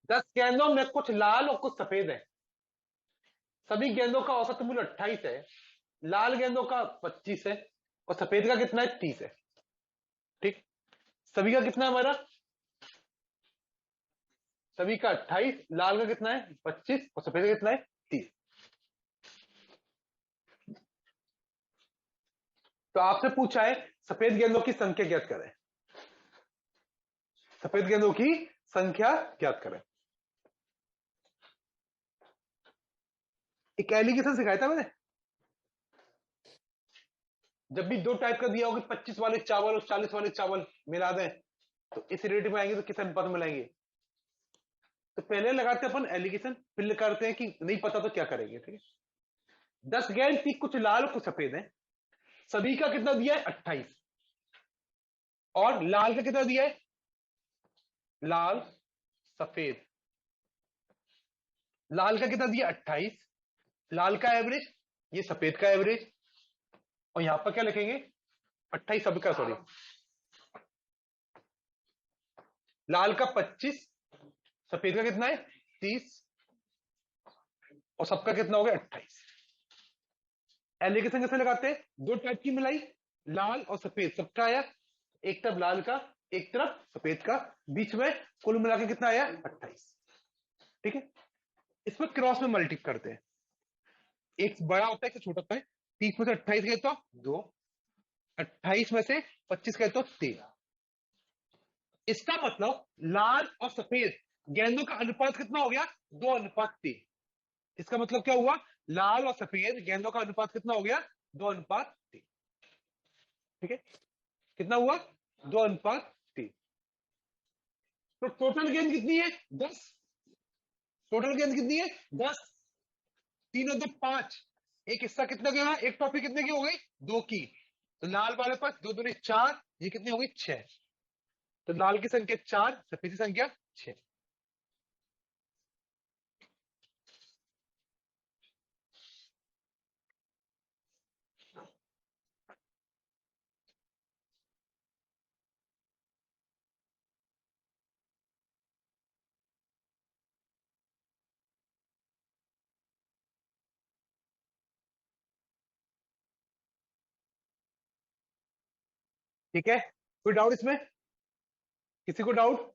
दस गेंदों में कुछ लाल और कुछ सफेद है। सभी गेंदों का औसत मूल्य 28 है। लाल गेंदों का 25 है और सफेद का कितना है? 30 है। ठीक। सभी का कितना है हमारा? सभी का 28, लाल का कितना है? 25 और सफेद का कितना है? 30। तो आपसे पूछा है सफेद गेंदों की संख्या ज्ञात करें। सफेद गेंदों की संख्या ज्ञात करें। एक एलिगेशन सिखाया था मैंने। जब भी दो टाइप का दिया होगा, 25 वाले चावल और 40 वाले चावल मिला दें तो इस रेट में आएंगे, तो किस अनुपात में लाएंगे? तो पहले लगाते हैं अपन एलिगेशन, फिर करते हैं कि नहीं पता तो क्या करेंगे। ठीक है। 10 गेंद थी, कुछ लाल और कुछ सफेद है। सभी का कितना दिया है? 28। और लाल का कितना दिया है? लाल सफेद, लाल का कितना दिया? 28। लाल का एवरेज, ये सफेद का एवरेज, और यहां पर क्या लिखेंगे? 28 सबका, सॉरी, लाल का 25, सफेद का कितना है? 30, और सबका कितना हो गया? 28। एलिगेशन कैसे लगाते हैं? दो टाइप की मिलाई, लाल और सफेद, सबका आया। एक तरफ लाल का, एक तरफ सफेद का, बीच में कुल मिला के कितना आया? 28। ठीक है। इसमें क्रॉस में मल्टीप करते हैं। एक बड़ा होता है, एक छोटा होता है। 30 में से 28 गए तो 2, 28 में से 25 गए तो 3। इसका मतलब लाल और सफेद गेंदों का अनुपात कितना हो गया? 2:3। इसका मतलब क्या हुआ, लाल और सफेद गेंदों का अनुपात कितना हो गया, 2:3। ठीक है, कितना हुआ, 2:3। तो टोटल गेंद कितनी है, 10। टोटल गेंद कितनी है, 10। 3 और 2 5। एक हिस्सा कितना गया, एक टॉपिक कितने की हो गई, 2 की। तो लाल वाले पास 2 दूनी 4, ये कितनी हो गई, 6। तो लाल की संख्या 4, सफेद की संख्या 6। ठीक है, कोई डाउट इसमें, किसी को डाउट,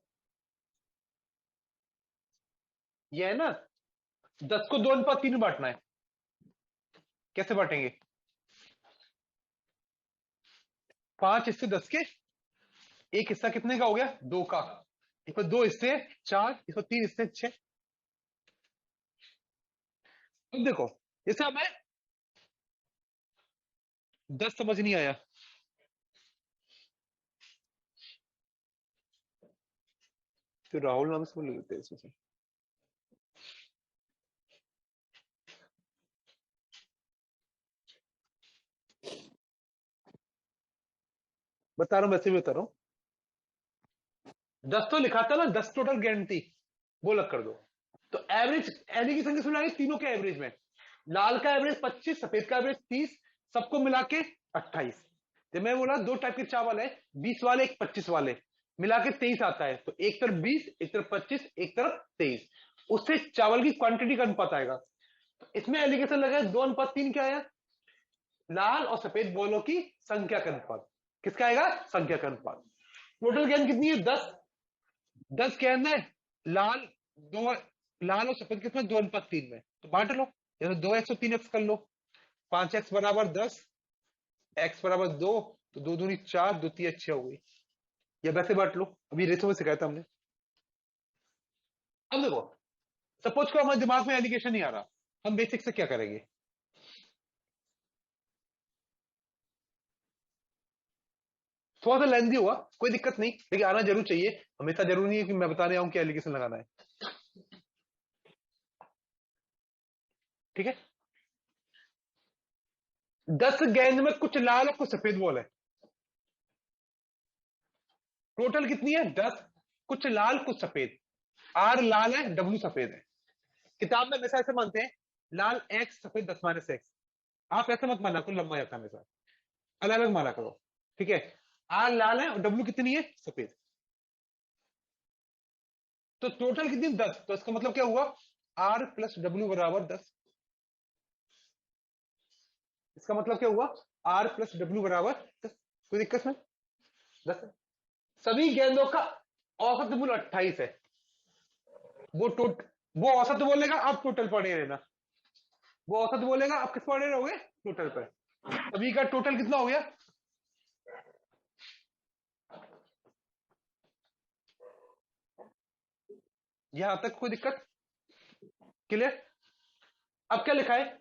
ये है ना, 10 को 2:3 में बांटना है, कैसे बांटेंगे, 5 हिस्से 10 के, एक हिस्सा कितने का हो गया, 2 का, इसमें 2 हिस्से 4, इसमें 3 हिस्से 6। अब देखो, जैसे हमें 10 समझ नहीं आया, तो राहुल नाम से बोल लेते हैं इसमें से। बता रहा हूं, वैसे भी बता रहा हूं, 10 तो लिखा था ना, 10 टोटल गेंद थी, वो अलग कर दो। तो एवरेज, एनी की संख्या सुना, तीनों के एवरेज में, लाल का एवरेज 25, सफेद का एवरेज 30, सबको मिला के 28। जब मैं बोला 2 टाइप के चावल है, 20 वाले एक 25 वाले, मिला के 23 आता है। तो एक तरफ 20, एक तरफ 25, एक तरफ 23, उससे चावल की क्वांटिटी का अनुपात आएगा। तो इसमें एलिगेशन लगा 2:3 क्या आया, लाल और सफेद बॉलों की संख्या का अनुपात। किसका आएगा, संख्या का अनुपात। टोटल गेंद कितनी है, 10। 10 गेंद है, लाल 2, लाल और सफेद कितना, 2:3 में, तो बांट लो, जैसे 2x और 3x कर लो, 5x बराबर 10, x बराबर 2, तो 2 दूनी 4, 2 3 6 हो गई। या वैसे बांट लो, अभी रेसो में सिखाया था हमने। अब देखो, सपोज को हमारे दिमाग में एलिगेशन नहीं आ रहा, हम बेसिक से क्या करेंगे, थोड़ा सा लेंदी हुआ, कोई दिक्कत नहीं, लेकिन आना जरूर चाहिए, हमेशा जरूरी नहीं है कि मैं बताने आऊं कि एलिगेशन लगाना है। ठीक है, 10 गेंद में कुछ लाल और कुछ सफेद बॉल है, टोटल कितनी है, 10। कुछ लाल कुछ सफेद, आर लाल है, डब्ल्यू सफेद है। किताब में हमेशा ऐसे मानते हैं, लाल एक्स सफेद 10-x। आप ऐसे मत माना, कुछ लंबा जाता है हमेशा, अलग अलग माना करो। ठीक है, आर लाल है और डब्ल्यू कितनी है, सफेद। तो टोटल कितनी, 10। तो इसका मतलब क्या हुआ, आर प्लस डब्ल्यू बराबर 10। इसका मतलब क्या हुआ, आर प्लस डब्ल्यू बराबर 10। कोई दिक्कत नहीं, 10 है। सभी गेंदों का औसत मूल्य 28 है। वो औसत बोलेगा, आप टोटल पढ़े रहना। वो औसत बोलेगा, आप किस पढ़े रहोगे, टोटल पर। सभी का टोटल कितना हो गया, यहां तक कोई दिक्कत, क्लियर। अब क्या लिखा है,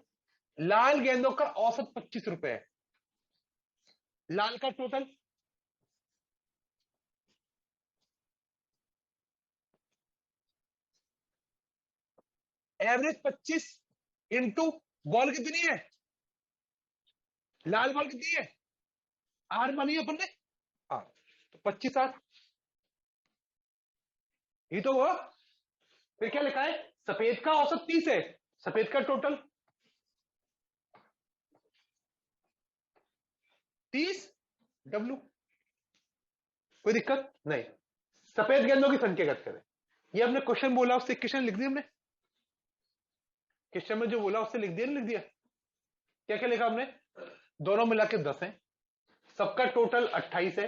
लाल गेंदों का औसत 25 रुपए है, लाल का टोटल, एवरेज 25 इंटू बॉल कितनी है, लाल बॉल कितनी है, आर मानी अपन ने, आर, तो 25 आर, ये तो वो। फिर क्या लिखा है, सफेद का औसत 30 है, सफेद का टोटल 30 डब्ल्यू, कोई दिक्कत नहीं। सफेद गेंदों की संख्या ज्ञात करें, ये हमने क्वेश्चन बोला, उससे क्वेश्चन लिख दिया हमने, क्वेश्चन में जो बोला उससे लिख दिया, नहीं लिख दिया, क्या क्या लिखा हमने, दोनों मिला के 10 है, सबका टोटल 28 है,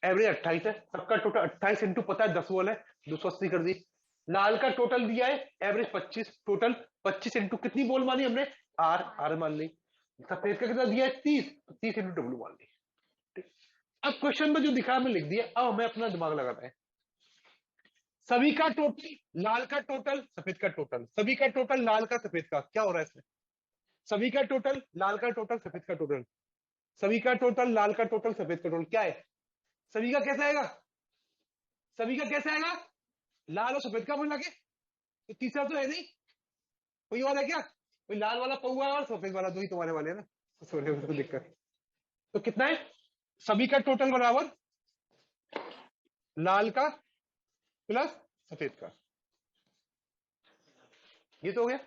एवरेज 28 है, सबका टोटल 28 इंटू पता है 10 बॉल है, 280 कर दी। लाल का टोटल दिया है एवरेज 25, टोटल 25 इंटू कितनी बॉल मानी हमने, आर, आर मान ली। सफेद का कितना दिया है 30, 30 इंटू डब्ल्यू मान ली। ठीक। अब क्वेश्चन में जो दिखा हमने लिख दिया, अब हमें अपना दिमाग लगाना है। सभी का टोटल, लाल का टोटल, सफेद का टोटल, सभी का टोटल, लाल का सफेद का, क्या हो रहा है इसमें? सभी का टोटल, लाल का टोटल, सफेद का टोटल, सभी का टोटल, लाल का टोटल, सफेद का टोटल, क्या है? सभी का कैसे आएगा? सभी का कैसे आएगा? लाल और सफेद का मिला के, तो तीसरा तो है नहीं, कोई और है क्या? कोई लाल वाला पौआ और सफेद वाला, दो ही तुम्हारे वाले हैं ना, सोने में तो दिक्कत। तो कितना है? सभी का टोटल बराबर लाल का प्लस सफेद का, ये तो हो गया।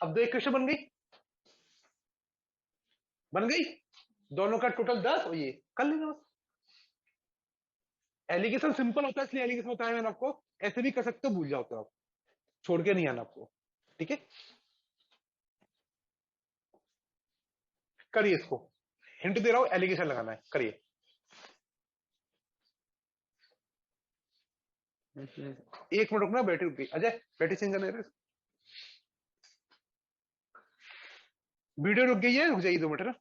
अब दो इक्वेशन बन गई, बन गई, दोनों का टोटल 10 और ये कर लेना बस। एलिगेशन सिंपल होता है इसलिए एलिगेशन बताया मैंने आपको, ऐसे भी कर सकते हो, भूल जाओ तो आप, छोड़ के नहीं आना आपको, ठीक है। करिए इसको, हिंट दे रहा हूं, एलिगेशन लगाना है, करिए। एक मिनट रुकना, बैटरी रुक गई, अजय बैटरी चेंज करने दे। वीडियो रुक गई है, रुक जाइए 2 मिनट ना।